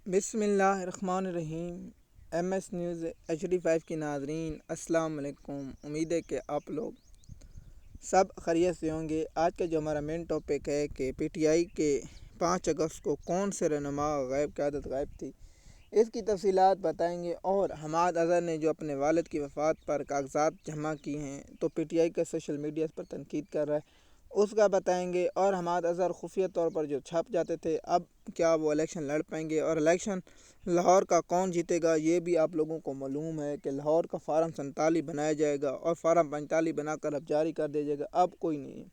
बिस्मिल्लाहिर्रहमानिर्रहीम। MS news HD5 की नाज़रीन अस्सलाम वालेकुम। उम्मीद है कि आप लोग सब खैरियत से होंगे। आज का जो हमारा मेन टॉपिक है कि PTI के 5 अगस्त को कौन से रहनुमा गैब क़यादत गायब थी, इसकी तफसीलात बताएंगे। और हमाद अज़हर ने जो अपने वालिद की वफ़ात पर कागज़ात जमा किए हैं तो PTI का सोशल मीडिया पर तनकीद कर रहा है, उसका बताएंगे। और हमाद अज़हर खुफिया तौर पर जो छप जाते थे, अब क्या वो इलेक्शन लड़ पाएंगे, और इलेक्शन लाहौर का कौन जीतेगा ये भी आप लोगों को मालूम है कि लाहौर का फार्म 47 बनाया जाएगा और फार्म 45 बनाकर अब जारी कर दिया जाएगा, अब कोई नहीं है।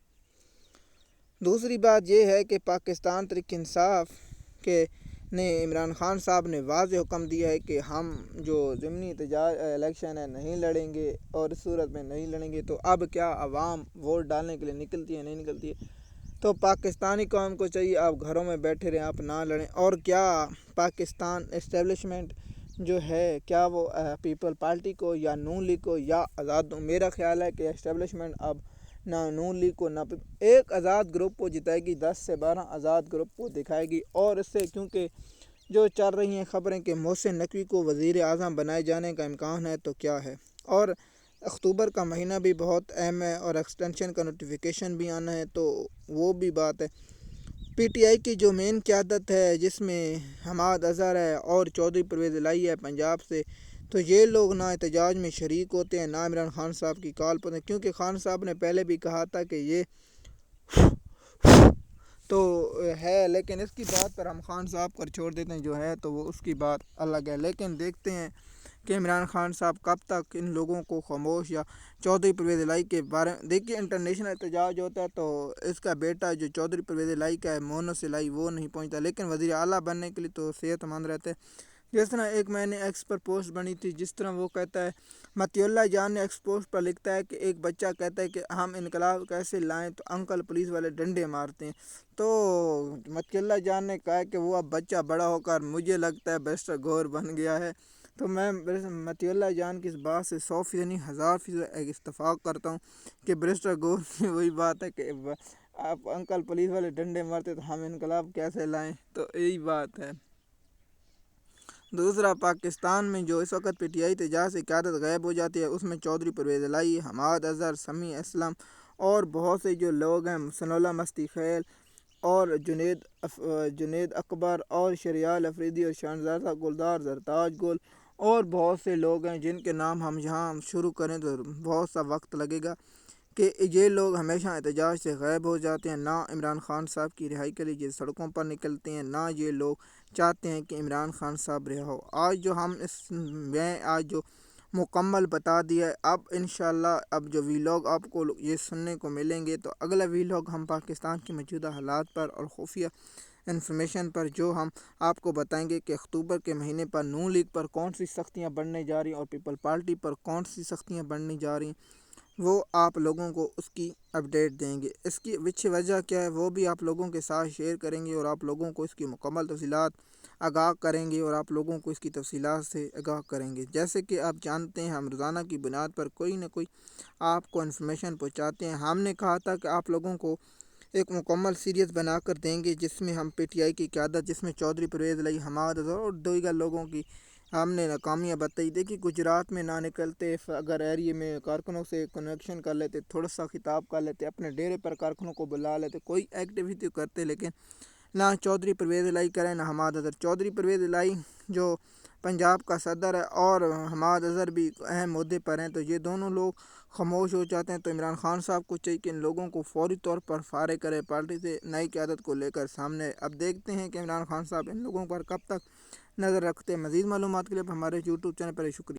दूसरी बात यह है कि पाकिस्तान तहरीक इंसाफ के ने इमरान खान साहब ने वाज़ेह हुक्म दिया है कि हम जो ज़िमनी इलेक्शन है नहीं लड़ेंगे, और इस सूरत में नहीं लड़ेंगे तो अब क्या आवाम वोट डालने के लिए निकलती है नहीं निकलती है। तो पाकिस्तानी कौम को चाहिए आप घरों में बैठे रहें, आप ना लड़ें। और क्या पाकिस्तान इस्टेब्लिशमेंट जो है क्या वो पीपल पार्टी को या नून लीग को या आज़ाद, मेरा ख्याल है कि इस्टेब्लिशमेंट अब ना नून लीग को ना एक आज़ाद ग्रुप को जिताएगी, 10 से 12 आज़ाद ग्रुप को दिखाएगी। और इससे क्योंकि जो चल रही हैं खबरें कि मोहसिन नकवी को वज़ीर आज़म बनाए जाने का इम्कान है, तो क्या है। और अक्टूबर का महीना भी बहुत अहम है और एक्सटेंशन का नोटिफिकेशन भी आना है, तो वो भी बात है। PTI की जो मेन क़यादत है जिसमें हमाद अज़हर है और चौधरी परवेज़ इलाही है पंजाब से, तो ये लोग ना एहतजाज में शरीक होते हैं ना इमरान खान साहब की कॉल पर, क्योंकि खान साहब ने पहले भी कहा था कि ये तो है, लेकिन इसकी बात पर हम खान साहब पर छोड़ देते हैं, जो है तो वो उसकी बात अलग है। लेकिन देखते हैं कि इमरान खान साहब कब तक इन लोगों को खामोश, या चौधरी परवेज़ इलाही के बारे में देखिए, इंटरनेशनल एहतजाज होता है तो इसका बेटा जो चौधरी परवेज़ इलाही का है मोनस इलाही वो नहीं पहुंचता, लेकिन वज़ीर आला बनने के लिए तो सेहतमंद रहते हैं। जिस तरह एक मैंने एक्स पर पोस्ट बनी थी, जिस तरह वो कहता है, मतियुल्लाह जान ने एक्स पोस्ट पर लिखता है कि एक बच्चा कहता है कि हम इनकलाब कैसे लाएं, तो अंकल पुलिस वाले डंडे मारते हैं। तो मतियुल्लाह जान ने कहा है कि वो अब बच्चा बड़ा होकर मुझे लगता है बैरिस्टर गौहर बन गया है। तो मैं मतियुल्लाह जान की इस बात से 100% नहीं 1000% इत्तफाक़ करता हूँ कि बैरिस्टर गौहर की वही बात है कि आप अंकल पुलिस वाले डंडे मारते तो हम इनकलाब कैसे लाएं, तो यही बात है। दूसरा, पाकिस्तान में जो इस वक्त PTI एहतजाज से क़यादत गायब हो जाती है, उसमें चौधरी परवेज़ इलाही, हमाद अज़हर, समी असलम और बहुत से जो लोग हैं, सनोला मस्ती खैल और जुनेद अकबर और शरियाल अफरीदी और शानज़ादा गुलदार जरताज गुल और बहुत से लोग हैं जिनके नाम हम यहाँ शुरू करें तो बहुत सा वक्त लगेगा, कि ये लोग हमेशा एहतजाज से गायब हो जाते हैं। ना इमरान खान साहब की रिहाई के लिए ये सड़कों पर निकलते हैं, ना ये लोग चाहते हैं कि इमरान खान साहब रिहा हो। आज जो हम इसमें आज जो मुकम्मल बता दिया है, अब इंशाल्लाह अब जो वीलॉग आपको ये सुनने को मिलेंगे, तो अगला वीलॉग हम पाकिस्तान के मौजूदा हालात पर और खुफिया इन्फॉर्मेशन पर जो हम आपको बताएंगे कि अक्टूबर के महीने पर नून लीग पर कौन सी सख्तियाँ बढ़ने जा रही हैं और पीपल पार्टी पर कौन सी सख्तियाँ बढ़ने जा रही हैं, वो आप लोगों को उसकी अपडेट देंगे। इसकी पीछे वजह क्या है वो भी आप लोगों के साथ शेयर करेंगे और आप लोगों को इसकी मुकम्मल तफसीलात आगाह करेंगे और आप लोगों को इसकी तफसीलात से आगाह करेंगे। जैसे कि आप जानते हैं, हम रोज़ाना की बुनियाद पर कोई ना कोई आपको इन्फॉर्मेशन पहुंचाते हैं। हमने कहा था कि आप लोगों को एक मुकम्मल सीरीज़ बनाकर देंगे जिसमें हम PTI की क़यादत, जिसमें चौधरी परवेज़ इलाही, हमाद अज़हर और दीगर लोगों की हमने नाकामियाँ बताई। देखिए, गुजरात में ना निकलते, अगर एरिए में कारकुनों से कनेक्शन कर लेते, थोड़ा सा खिताब कर लेते, अपने डेरे पर कारकुनों को बुला लेते, कोई एक्टिविटी करते, लेकिन ना चौधरी परवेज़ इलाही करें ना हमाद अज़हर। चौधरी परवेज़ इलाही जो पंजाब का सदर है और हमाद अज़हर भी अहम ओहदे पर हैं, तो ये दोनों लोग खामोश हो जाते हैं। तो इमरान खान साहब को चाहिए कि इन लोगों को फौरी तौर पर फारिग करे पार्टी से, नई क़यादत को लेकर सामने। अब देखते हैं कि इमरान खान साहब इन लोगों पर कब तक नज़र रखते हैं। मज़ीद मालूमात के लिए हमारे यूट्यूब चैनल पर शुक्रिया।